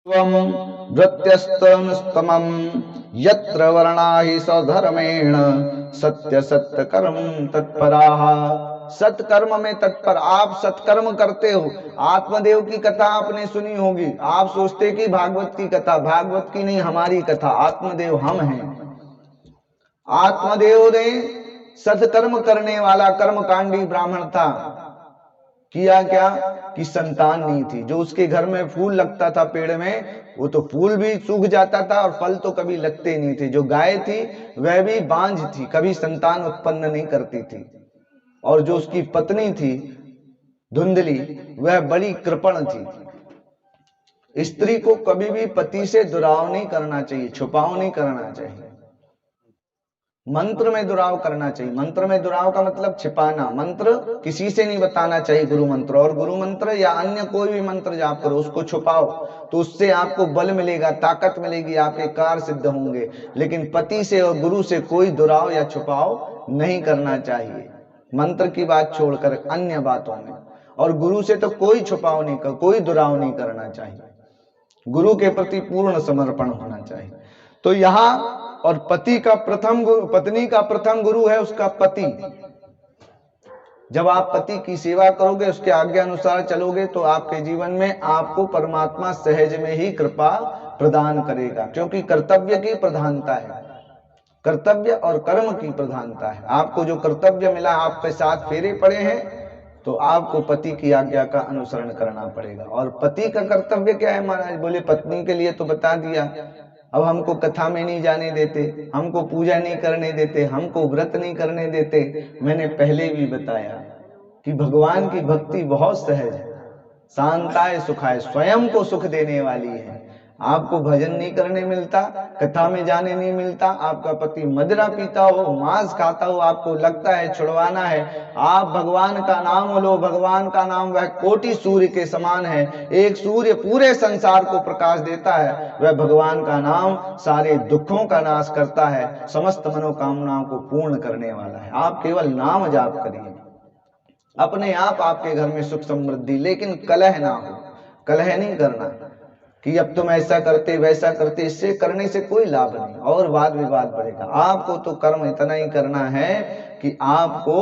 त्वं भृत्यस्तमस्तमं यत्र वर्णाहि स्वधर्मेण सत्य सत्कर्म तत्पराः। सत्कर्म में तत्पर। आप सत्कर्म करते हो। आत्मदेव की कथा आपने सुनी होगी। आप सोचते कि भागवत की कथा, भागवत की नहीं, हमारी कथा। आत्मदेव हम हैं। आत्मदेव ने सत्कर्म करने वाला कर्मकांडी ब्राह्मण था। किया क्या कि संतान नहीं थी। जो उसके घर में फूल लगता था पेड़ में, वो तो फूल भी सूख जाता था और फल तो कभी लगते नहीं थे। जो गाय थी वह भी बांझ थी, कभी संतान उत्पन्न नहीं करती थी। और जो उसकी पत्नी थी धुंधली, वह बड़ी कृपण थी। स्त्री को कभी भी पति से दुराव नहीं करना चाहिए, छुपाव नहीं करना चाहिए। मंत्र में दुराव करना चाहिए। मंत्र में दुराव का मतलब छिपाना। मंत्र किसी से नहीं बताना चाहिए। गुरु मंत्र और गुरु मंत्र या अन्य कोई भी मंत्र जाप करो, उसको छुपाओ तो उससे आपको बल मिलेगा, ताकत मिलेगी, आपके कार्य सिद्ध होंगे। लेकिन पति से और गुरु से कोई दुराव या छुपाव नहीं करना चाहिए, मंत्र की बात छोड़कर अन्य बातों में। और गुरु से तो कोई छुपाव नहीं कर, कोई दुराव नहीं करना चाहिए। गुरु के प्रति पूर्ण समर्पण होना चाहिए। तो यहाँ और पति का प्रथम गुरु, पत्नी का प्रथम गुरु है उसका पति। जब आप पति की सेवा करोगे, उसके आज्ञा अनुसार चलोगे, तो आपके जीवन में आपको परमात्मा सहज में ही कृपा प्रदान करेगा। क्योंकि कर्तव्य की प्रधानता है, कर्तव्य और कर्म की प्रधानता है। आपको जो कर्तव्य मिला, आपके 7 फेरे पड़े हैं, तो आपको पति की आज्ञा का अनुसरण करना पड़ेगा। और पति का कर्तव्य क्या है महाराज? बोले पत्नी के लिए तो बता दिया। अब हमको कथा में नहीं जाने देते, हमको पूजा नहीं करने देते, हमको व्रत नहीं करने देते। मैंने पहले भी बताया कि भगवान की भक्ति बहुत सहज है, शांताय सुखाय, स्वयं को सुख देने वाली है। आपको भजन नहीं करने मिलता, कथा में जाने नहीं मिलता, आपका पति मदिरा पीता हो, मांस खाता हो, आपको लगता है छुड़वाना है। आप भगवान का नाम लो। भगवान का नाम वह कोटि सूर्य के समान है। एक सूर्य पूरे संसार को प्रकाश देता है, वह भगवान का नाम सारे दुखों का नाश करता है, समस्त मनोकामनाओं को पूर्ण करने वाला है। आप केवल नाम जाप करिए, अपने आप आपके घर में सुख समृद्धि। लेकिन कलह ना हो। कलह नहीं करना कि अब तुम ऐसा करते वैसा करते, इससे करने से कोई लाभ नहीं और वाद विवाद बढ़ेगा। आपको तो कर्म इतना ही करना है कि आपको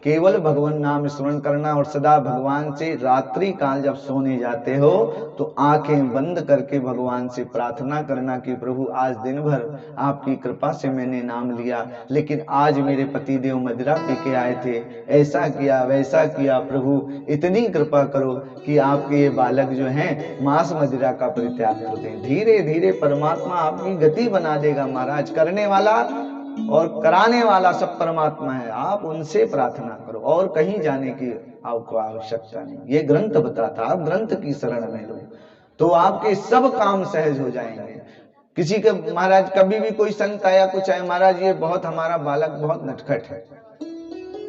केवल भगवान नाम स्मरण करना। और सदा भगवान से रात्रि काल जब सोने जाते हो तो आंखें बंद करके भगवान से प्रार्थना करना कि प्रभु आज दिन भर आपकी कृपा से मैंने नाम लिया, लेकिन आज मेरे पति देव मदिरा पी के आए थे, ऐसा किया वैसा किया, प्रभु इतनी कृपा करो कि आपके ये बालक जो हैं मांस मदिरा का परित्याग कर दें। धीरे धीरे परमात्मा आपकी गति बना देगा महाराज। करने वाला और कराने वाला सब परमात्मा है। आप उनसे प्रार्थना करो और कहीं जाने की आपको आवश्यकता नहीं। ये ग्रंथ बताता, आप ग्रंथ की शरण में लो तो आपके सब काम सहज हो जाएंगे। किसी के महाराज कभी भी कोई संत आया कुछ आया, महाराज ये बहुत हमारा बालक बहुत नटखट है,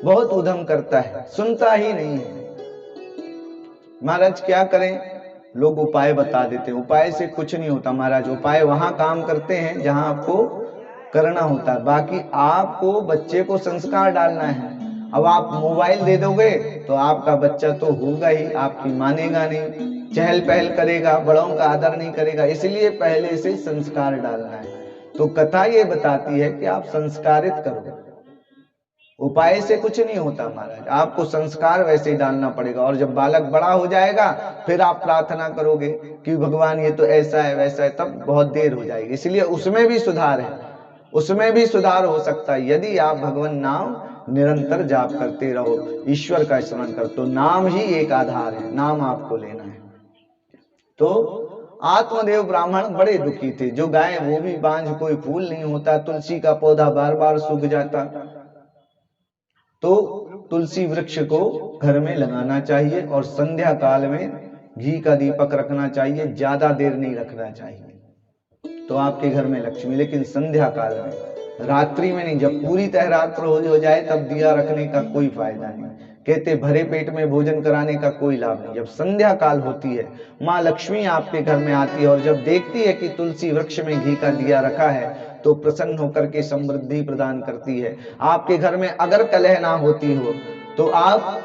बहुत उधम करता है, सुनता ही नहीं है। महाराज क्या करें? लोग उपाय बता देते हैं। उपाय से कुछ नहीं होता महाराज। उपाय वहां काम करते हैं जहां आपको करना होता है। बाकी आपको बच्चे को संस्कार डालना है। अब आप मोबाइल दे दोगे तो आपका बच्चा तो होगा ही, आपकी मानेगा नहीं, चहल पहल करेगा, बड़ों का आदर नहीं करेगा। इसलिए पहले से संस्कार डालना है। तो कथा ये बताती है कि आप संस्कारित करो। उपाय से कुछ नहीं होता महाराज, आपको संस्कार वैसे ही डालना पड़ेगा। और जब बालक बड़ा हो जाएगा फिर आप प्रार्थना करोगे कि भगवान ये तो ऐसा है वैसा है, तब बहुत देर हो जाएगी। इसलिए उसमें भी सुधार है, उसमें भी सुधार हो सकता है यदि आप भगवान नाम निरंतर जाप करते रहो, ईश्वर का स्मरण कर। तो नाम ही एक आधार है, नाम आपको लेना है। तो आत्मदेव ब्राह्मण बड़े दुखी थे। जो गाय वो भी बांझ, कोई फूल नहीं होता, तुलसी का पौधा बार बार सूख जाता। तो तुलसी वृक्ष को घर में लगाना चाहिए और संध्या काल में घी का दीपक रखना चाहिए, ज्यादा देर नहीं रखना चाहिए, तो आपके घर में लक्ष्मी। लेकिन संध्या काल में, रात्रि में नहीं। जब पूरी तरह रात्र हो जाए तब दिया रखने का कोई फायदा नहीं। कहते भरे पेट में भोजन कराने का कोई लाभ नहीं। जब संध्या काल होती है, माँ लक्ष्मी आपके घर में आती है और जब देखती है कि तुलसी वृक्ष में घी का दिया रखा है तो प्रसन्न होकर के समृद्धि प्रदान करती है। आपके घर में अगर कलह ना होती हो तो आप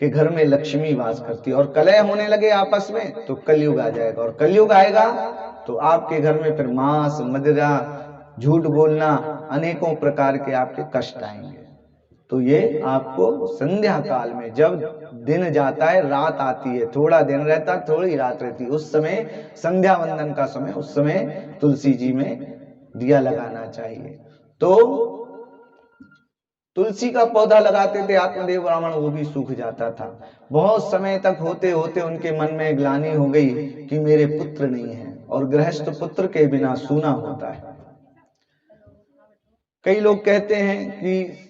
कि घर में लक्ष्मी वास करती है। और कलह होने लगे आपस में तो कलयुग आ जाएगा, और कलयुग आएगा तो आपके घर में फिर मांस मदिरा झूठ बोलना अनेकों प्रकार के आपके कष्ट आएंगे। तो ये आपको संध्या काल में, जब दिन जाता है रात आती है, थोड़ा दिन रहता थोड़ी रात रहती, उस समय संध्या वंदन का समय, उस समय तुलसी जी में दिया लगाना चाहिए। तो तुलसी का पौधा लगाते थे आत्मदेव ब्राह्मण, वो भी सूख जाता था। बहुत समय तक होते होते उनके मन में ग्लानि हो गई कि मेरे पुत्र नहीं है, और गृहस्थ पुत्र के बिना सूना होता है। कई लोग कहते हैं कि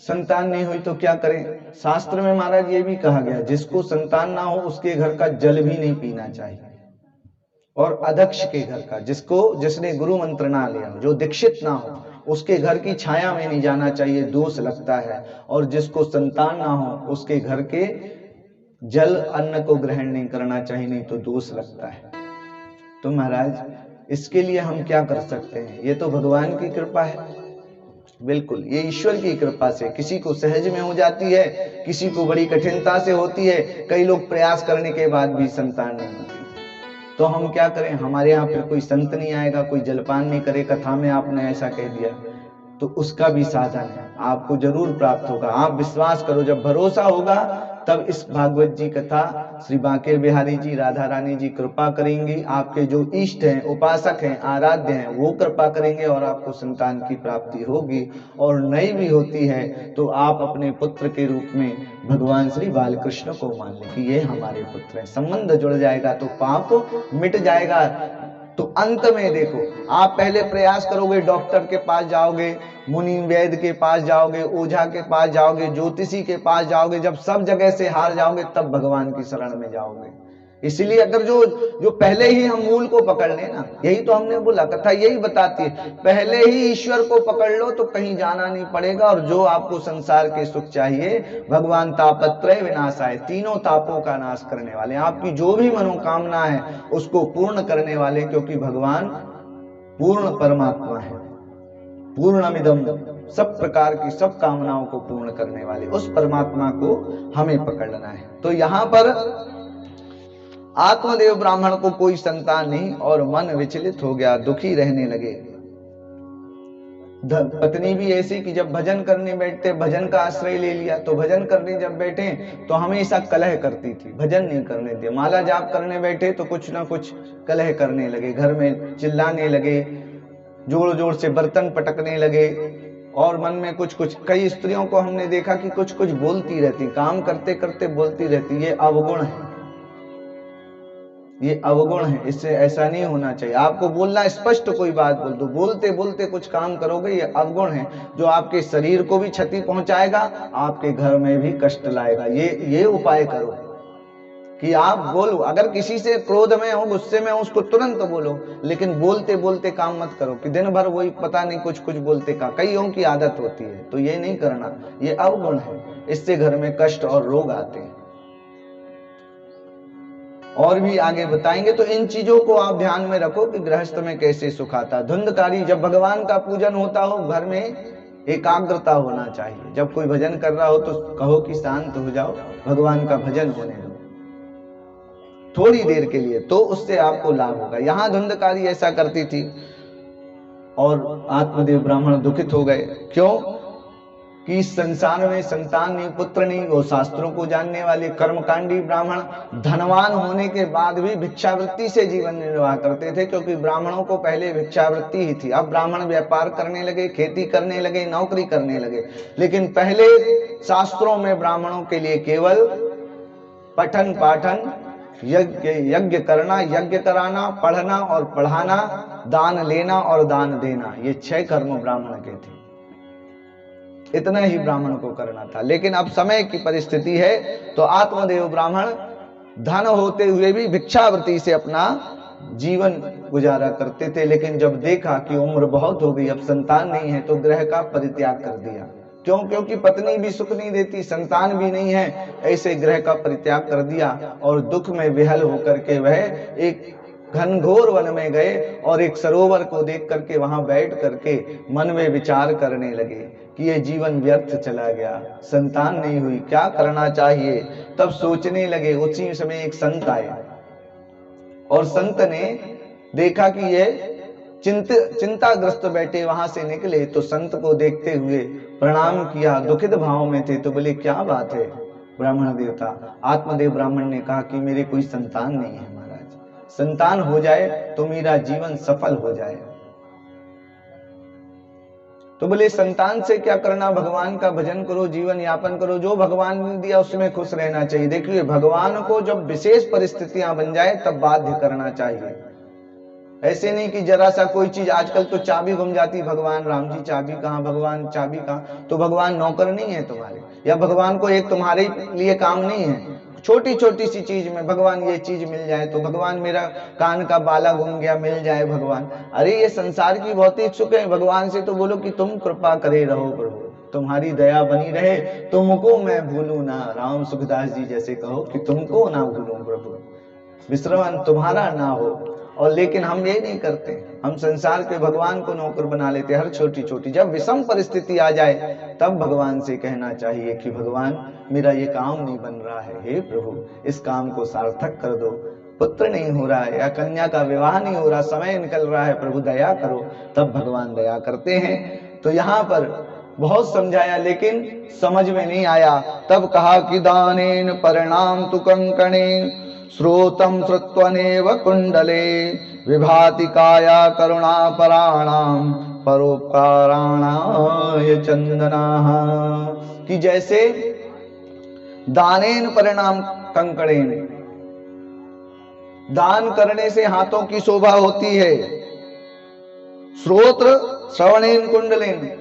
संतान नहीं हुई तो क्या करें। शास्त्र में महाराज ये भी कहा गया, जिसको संतान ना हो उसके घर का जल भी नहीं पीना चाहिए, और अदक्ष के घर का, जिसने गुरु मंत्र ना लिया, जो दीक्षित ना हो, उसके घर की छाया में नहीं जाना चाहिए, दोष लगता है। और जिसको संतान ना हो उसके घर के जल अन्न को ग्रहण नहीं करना चाहिए, नहीं तो दोष लगता है। तो महाराज इसके लिए हम क्या कर सकते हैं? ये तो भगवान की कृपा है, बिल्कुल ये ईश्वर की कृपा से। किसी को सहज में हो जाती है, किसी को बड़ी कठिनता से होती है, कई लोग प्रयास करने के बाद भी संतान नहीं होती। तो हम क्या करें? हमारे यहाँ फिर कोई संत नहीं आएगा, कोई जलपान नहीं करे, कथा में आपने ऐसा कह दिया, तो उसका भी साधन है, आपको जरूर प्राप्त होगा। आप विश्वास करो, जब भरोसा होगा तब इस भागवत जी कथा श्री बांके बिहारी जी, राधा रानी जी कृपा करेंगी, आपके जो इष्ट हैं, उपासक हैं, आराध्य हैं, वो कृपा करेंगे और आपको संतान की प्राप्ति होगी। और नहीं भी होती है तो आप अपने पुत्र के रूप में भगवान श्री बालकृष्ण को मान लें कि ये हमारे पुत्र हैं, संबंध जुड़ जाएगा तो पाप मिट जाएगा। तो अंत में देखो, आप पहले प्रयास करोगे, डॉक्टर के पास जाओगे, मुनि वैद्य के पास जाओगे, ओझा के पास जाओगे, ज्योतिषी के पास जाओगे, जब सब जगह से हार जाओगे तब भगवान की शरण में जाओगे। इसलिए अगर जो पहले ही हम मूल को पकड़ ले ना, यही तो हमने बोला, कथा यही बताती है, पहले ही ईश्वर को पकड़ लो तो कहीं जाना नहीं पड़ेगा। और जो आपको संसार के सुख चाहिए, भगवान तापत्रय विनाशाय, तीनों तापों का नाश करने वाले, आपकी जो भी मनोकामना है उसको पूर्ण करने वाले, क्योंकि भगवान पूर्ण परमात्मा है, पूर्णमिदम, सब प्रकार की सब कामनाओं को पूर्ण करने वाले उस परमात्मा को हमें पकड़ना है। तो यहां पर आत्मदेव ब्राह्मण को कोई संतान नहीं, और मन विचलित हो गया, दुखी रहने लगे। पत्नी भी ऐसी कि जब भजन करने बैठते, भजन का आश्रय ले लिया, तो भजन करने जब बैठे तो हमेशा कलह करती थी, भजन नहीं करने दिया। माला जाप करने बैठे तो कुछ ना कुछ कलह करने लगे, घर में चिल्लाने लगे, जोर जोर से बर्तन पटकने लगे, और मन में कुछ कुछ। कई स्त्रियों को हमने देखा कि कुछ कुछ बोलती रहती, काम करते करते बोलती रहती। ये अवगुण है, ये अवगुण है, इससे ऐसा नहीं होना चाहिए। आपको बोलना, स्पष्ट कोई बात बोल दो, बोलते बोलते कुछ काम करोगे, ये अवगुण है, जो आपके शरीर को भी क्षति पहुंचाएगा, आपके घर में भी कष्ट लाएगा। ये उपाय करो कि आप बोलो, अगर किसी से क्रोध में हो, गुस्से में हो, उसको तुरंत बोलो, लेकिन बोलते बोलते काम मत करो कि दिन भर वही पता नहीं कुछ कुछ बोलते का। कईयों की आदत होती है, तो ये नहीं करना, ये अवगुण है, इससे घर में कष्ट और रोग आते हैं। और भी आगे बताएंगे। तो इन चीजों को आप ध्यान में रखो कि गृहस्थ में कैसे सुख आता। धुंधकारी, जब भगवान का पूजन होता हो, घर में एकाग्रता होना चाहिए। जब कोई भजन कर रहा हो तो कहो कि शांत हो जाओ, भगवान का भजन होने दो थोड़ी देर के लिए, तो उससे आपको लाभ होगा। यहां धुंधकारी ऐसा करती थी, और आत्मदेव ब्राह्मण दुखित हो गए। क्यों? कि इस संसार में संतान नहीं, पुत्र नहीं, वो शास्त्रों को जानने वाले कर्मकांडी ब्राह्मण धनवान होने के बाद भी भिक्षावृत्ति से जीवन निर्वाह करते थे, क्योंकि ब्राह्मणों को पहले भिक्षावृत्ति ही थी। अब ब्राह्मण व्यापार करने लगे, खेती करने लगे, नौकरी करने लगे, लेकिन पहले शास्त्रों में ब्राह्मणों के लिए केवल पठन पाठन, यज्ञ करना, यज्ञ कराना, पढ़ना और पढ़ाना, दान लेना और दान देना, ये 6 कर्म ब्राह्मण के थे। इतना ही ब्राह्मण को करना था। लेकिन अब समय की परिस्थिति है तो आत्मदेव ब्राह्मण धन होते हुए भी भिक्षावृत्ति से अपना जीवन गुजारा करते थे। लेकिन जब देखा कि उम्र बहुत हो गई, अब संतान नहीं है, तो गृह का परित्याग कर दिया। क्यों? क्योंकि पत्नी भी सुख नहीं देती, संतान भी नहीं है, ऐसे गृह का परित्याग कर दिया, और दुख में विहल होकर के वह एक घनघोर वन में गए, और एक सरोवर को देख करके वहां बैठ करके मन में विचार करने लगे कि ये जीवन व्यर्थ चला गया, संतान नहीं हुई, क्या करना चाहिए। तब सोचने लगे। उसी समय एक संत आए और संत ने देखा कि ये चिंताग्रस्त बैठे, वहां से निकले तो संत को देखते हुए प्रणाम किया, दुखित भाव में थे। तो बोले क्या बात है ब्राह्मण देवता। आत्मदेव ब्राह्मण ने कहा कि मेरे कोई संतान नहीं है महाराज, संतान हो जाए तो मेरा जीवन सफल हो जाए। तो बोले संतान से क्या करना, भगवान का भजन करो, जीवन यापन करो, जो भगवान ने दिया उसमें खुश रहना चाहिए। देखिए भगवान को जब विशेष परिस्थितियां बन जाए तब बाध्य करना चाहिए। ऐसे नहीं कि जरा सा कोई चीज, आजकल तो चाबी गुम जाती, भगवान राम जी चाबी कहाँ, भगवान चाबी कहाँ। तो भगवान नौकर नहीं है तुम्हारे, या भगवान को एक तुम्हारे लिए काम नहीं है। छोटी छोटी सी चीज में भगवान ये चीज मिल जाए, तो भगवान मेरा कान का बाला गुम गया, मिल जाए भगवान। अरे ये संसार की भौतिक सुख है। भगवान से तो बोलो कि तुम कृपा करे रहो प्रभु, तुम्हारी दया बनी रहे, तुमको मैं भूलू ना। राम सुखदास जी जैसे कहो कि तुमको ना भूलूं प्रभु, विश्रमण तुम्हारा ना हो। और लेकिन हम ये नहीं करते, हम संसार के भगवान को नौकर बना लेते हर छोटी छोटी। जब विषम परिस्थिति आ जाए तब भगवान से कहना चाहिए कि भगवान मेरा ये काम नहीं बन रहा है, हे प्रभु इस काम को सार्थक कर दो, पुत्र नहीं हो रहा है या कन्या का विवाह नहीं हो रहा, समय निकल रहा है, प्रभु दया करो। तब भगवान दया करते हैं। तो यहाँ पर बहुत समझाया लेकिन समझ में नहीं आया। तब कहा कि दानेन परिणाम तु कंकणे श्रोतम श्रुत्वनेव कुंडले विभाति काया करुणा पराणाम परोपकाराणाय चंदनाः। कि जैसे दानेन परिणाम कंकणेन, दान करने से हाथों की शोभा होती है। श्रोत्र श्रवणेन कुंडलेन,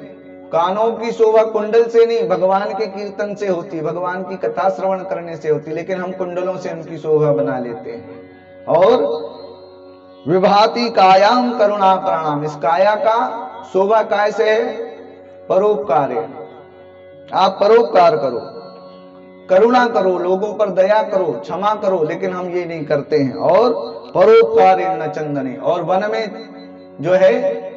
कानों की शोभा कुंडल से नहीं, भगवान के कीर्तन से होती, भगवान की कथा श्रवण करने से होती। लेकिन हम कुंडलों से उनकी शोभा बना लेते हैं। और विभाति कायाम करुणा प्राणाम, इस काया का शोभा काय से है, परोपकार है। आप परोपकार करो, करुणा करो, लोगों पर दया करो, क्षमा करो, लेकिन हम ये नहीं करते हैं। और परोपकार न चंदने, और वन में जो है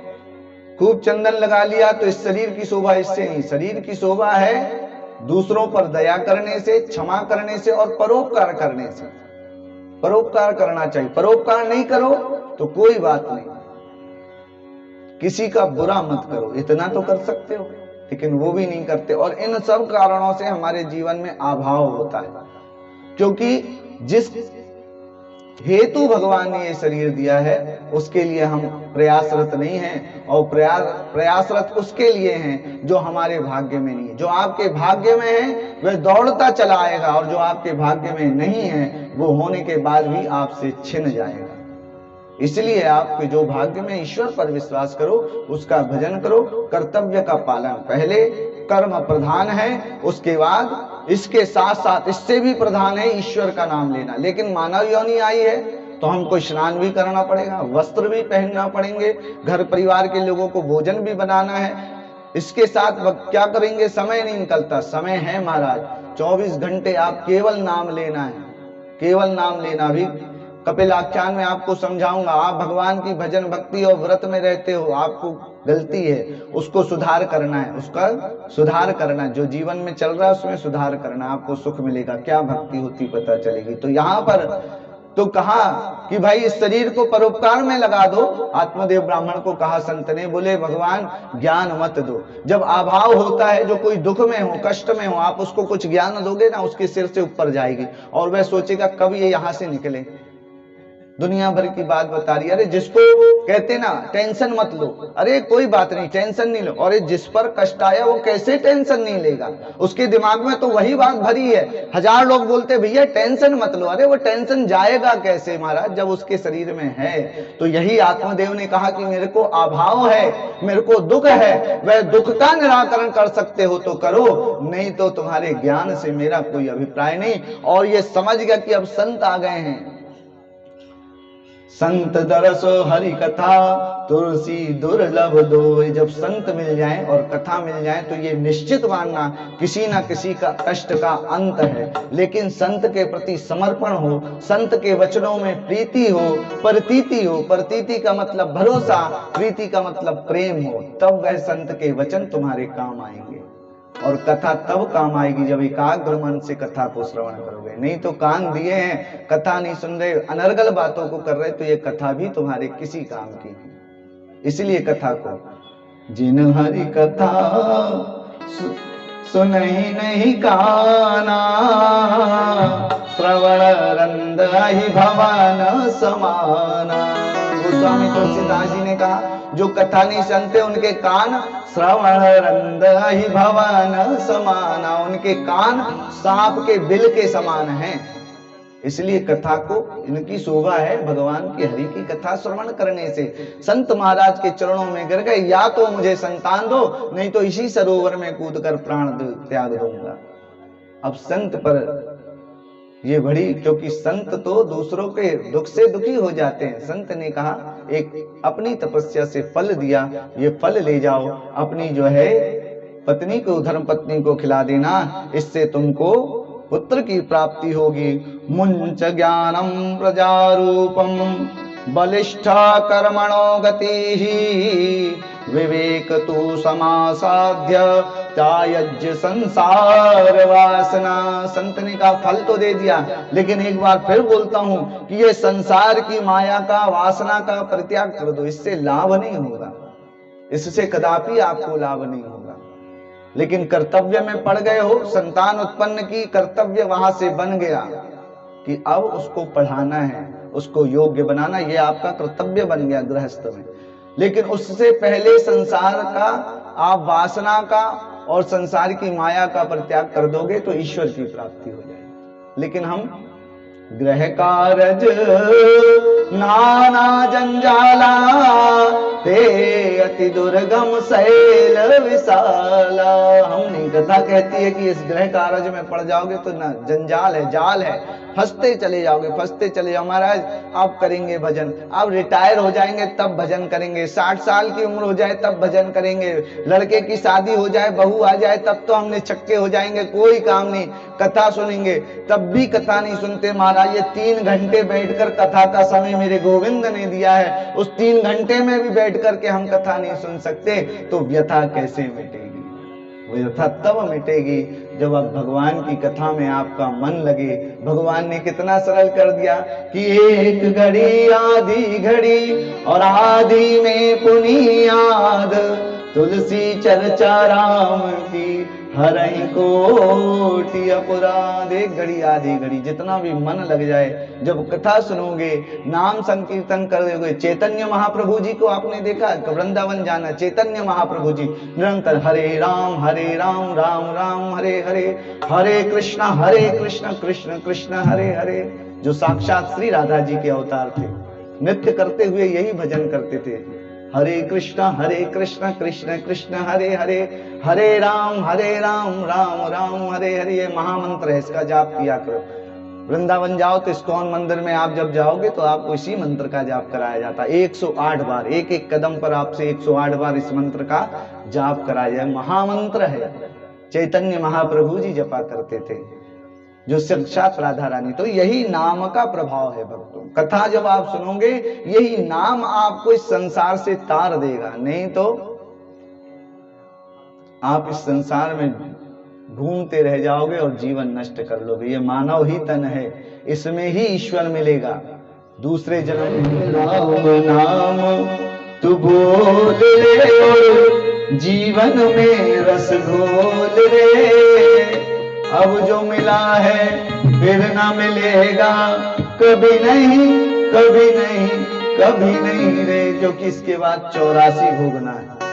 खूब चंदन लगा लिया तो इस शरीर की शोभा इससे नहीं, शरीर की शोभा है दूसरों पर दया करने से, क्षमा करने से और परोपकार करने से। परोपकार करना चाहिए, परोपकार नहीं करो तो कोई बात नहीं, किसी का बुरा मत करो, इतना तो कर सकते हो, लेकिन वो भी नहीं करते। और इन सब कारणों से हमारे जीवन में अभाव होता है, क्योंकि जिस हेतु भगवान ने ये शरीर दिया है उसके लिए हम प्रयासरत नहीं हैं। और प्रयासरत उसके लिए हैं जो हमारे भाग्य में नहीं है। जो आपके भाग्य में है वह दौड़ता चला आएगा, और जो आपके भाग्य में नहीं है वो होने के बाद भी आपसे छिन जाएगा। इसलिए आपके जो भाग्य में, ईश्वर पर विश्वास करो, उसका भजन करो, कर्तव्य का पालन पहले, कर्म प्रधान है, उसके बाद इसके साथ साथ इससे भी प्रधान है ईश्वर का नाम लेना। लेकिन मानव योनि आई है तो हमको स्नान भी करना पड़ेगा, वस्त्र भी पहनना पड़ेंगे, घर परिवार के लोगों को भोजन भी बनाना है। इसके साथ क्या करेंगे, समय नहीं निकलता। समय है महाराज, 24 घंटे आप केवल नाम लेना है, केवल नाम लेना। भी कपिल आख्यान में आपको समझाऊंगा। आप भगवान की भजन भक्ति और व्रत में रहते हो, आपको गलती है, उसको सुधार करना है, उसका सुधार करना, जो जीवन में चल रहा है उसमें सुधार करना, आपको सुख मिलेगा। क्या भक्ति होती पता चलेगी। तो यहाँ पर तो कहा कि भाई इस शरीर को परोपकार में लगा दो। आत्मदेव ब्राह्मण को कहा संत ने, बोले भगवान ज्ञान मत दो। जब अभाव होता है, जो कोई दुख में हो, कष्ट में हो, आप उसको कुछ ज्ञान दोगे ना, उसके सिर से ऊपर जाएगी और वह सोचेगा कब ये यहाँ से निकले। दुनिया भर की बात बता रही है। अरे जिसको कहते ना टेंशन मत लो, अरे कोई बात नहीं, टेंशन नहीं लो। और जिस पर कष्ट आया वो कैसे टेंशन नहीं लेगा, उसके दिमाग में तो वही बात भरी है। हजार लोग बोलते भैया टेंशन मत लो, अरे वो टेंशन जाएगा कैसे महाराज जब उसके शरीर में है। तो यही आत्मदेव ने कहा कि मेरे को अभाव है, मेरे को दुख है, वह दुख का निराकरण कर सकते हो तो करो, नहीं तो तुम्हारे ज्ञान से मेरा कोई अभिप्राय नहीं। और ये समझ गया कि अब संत आ गए हैं, संत दरसो हरि कथा तुलसी दुर्लभ दो। जब संत मिल जाए और कथा मिल जाए तो ये निश्चित मानना किसी ना किसी का कष्ट का अंत है। लेकिन संत के प्रति समर्पण हो, संत के वचनों में प्रीति हो, प्रतीति हो, प्रतीति का मतलब भरोसा, प्रीति का मतलब प्रेम हो, तब वह संत के वचन तुम्हारे काम आएंगे। और कथा तब काम आएगी जब एकाग्र मन से कथा को श्रवण करोगे। नहीं तो कान दिए हैं, कथा नहीं सुन रहे, अनर्गल बातों को कर रहे, तो ये कथा भी तुम्हारे किसी काम की नहीं। इसलिए कथा को जिन हरि कथा सुनहि नहीं काना, श्रवण रंदहि भवन समाना। गोस्वामी तुलसीदास जी ने कहा जो कथा नहीं सुनते उनके कान श्रवण रंदहि भवन समाना, उनके कान सांप के बिल के समान हैं। इसलिए कथा को इनकी शोभा है भगवान की हरि की कथा श्रवण करने से। संत महाराज के चरणों में गिर गए, या तो मुझे संतान दो, नहीं तो इसी सरोवर में कूदकर प्राण त्याग दूंगा। अब संत पर ये बड़ी, क्योंकि संत तो दूसरों के दुख से दुखी हो जाते हैं। संत ने कहा एक अपनी तपस्या से फल दिया, ये फल ले जाओ, अपनी जो है पत्नी को, धर्म पत्नी को खिला देना, इससे तुमको पुत्र की प्राप्ति होगी। मुंच ज्ञानम प्रजारूपम बलिष्ठा कर्मणो गति, विवेक तु समासाध्य त्यायज्य संसार वासना। संत ने कहा फल तो दे दिया, लेकिन एक बार फिर बोलता हूं कि ये संसार की माया का, वासना का परित्याग कर दो, इससे लाभ नहीं होगा, इससे कदापि आपको लाभ नहीं होगा। लेकिन कर्तव्य में पड़ गए हो, संतान उत्पन्न की, कर्तव्य वहां से बन गया कि अब उसको पढ़ाना है, उसको योग्य बनाना, ये आपका कर्तव्य बन गया गृहस्थ में। लेकिन उससे पहले संसार का, आप वासना का और संसार की माया का परित्याग कर दोगे तो ईश्वर की प्राप्ति हो जाएगी। लेकिन हम गृह कारज नाना जंजाला, ते अति दुर्गम शैल विशाला। हम नहीं, कथा कहती है कि इस गृह कारज में पड़ जाओगे तो ना जंजाल है, जाल है, फंसते चले जाओगे, फंसते चले जाओ। महाराज आप करेंगे भजन, आप रिटायर हो जाएंगे तब भजन करेंगे, 60 साल की उम्र हो जाए तब भजन करेंगे, लड़के की शादी हो जाए, बहू आ जाए तब तो हमने चक्के हो जाएंगे, कोई काम नहीं, कथा सुनेंगे तब भी कथा नहीं सुनते। महाराज ये 3 घंटे बैठकर कथा का समय मेरे गोविंद ने दिया है, उस 3 घंटे में भी बैठ करके हम कथा नहीं सुन सकते, तो व्यथा कैसे मिटेगी? व्यथा तब मिटेगी जब आप भगवान की कथा में आपका मन लगे। भगवान ने कितना सरल कर दिया कि एक घड़ी आधी घड़ी और आधी में पुनियाद, तुलसी चर्चा राम की हरहि कोटि अपराध। एक घड़ी आधी घड़ी जितना भी मन लग जाए, जब कथा सुनोगे, नाम संकीर्तन करोगे। चैतन्य महाप्रभु जी को आपने देखा, वृंदावन जाना, चैतन्य महाप्रभु जी निरंतर हरे राम राम राम हरे हरे, हरे कृष्ण कृष्ण कृष्ण हरे हरे। जो साक्षात श्री राधा जी के अवतार थे, नृत्य करते हुए यही भजन करते थे, हरे कृष्ण कृष्ण कृष्ण हरे हरे, हरे राम राम राम हरे हरे। ये महामंत्र है, इसका जाप किया करो। वृंदावन जाओ तो इस्कॉन मंदिर में आप जब जाओगे तो आपको इसी मंत्र का जाप कराया जाता है 108 बार, एक एक कदम पर आपसे 108 बार इस मंत्र का जाप कराया जाए। महामंत्र है, चैतन्य महाप्रभु जी जपा करते थे, जो साक्षात राधा रानी। तो यही नाम का प्रभाव है भक्तों। कथा जब आप सुनोगे, यही नाम आपको इस संसार से तार देगा, नहीं तो आप इस संसार में घूमते रह जाओगे और जीवन नष्ट कर लोगे। ये मानव ही तन है, इसमें ही ईश्वर मिलेगा। दूसरे जन्म में राम नाम तू बोल रे, जीवन में रस घोल रे। अब जो मिला है फिर ना मिलेगा, कभी नहीं कभी नहीं कभी नहीं रे। जो कि इसके बाद 84 भोगना है।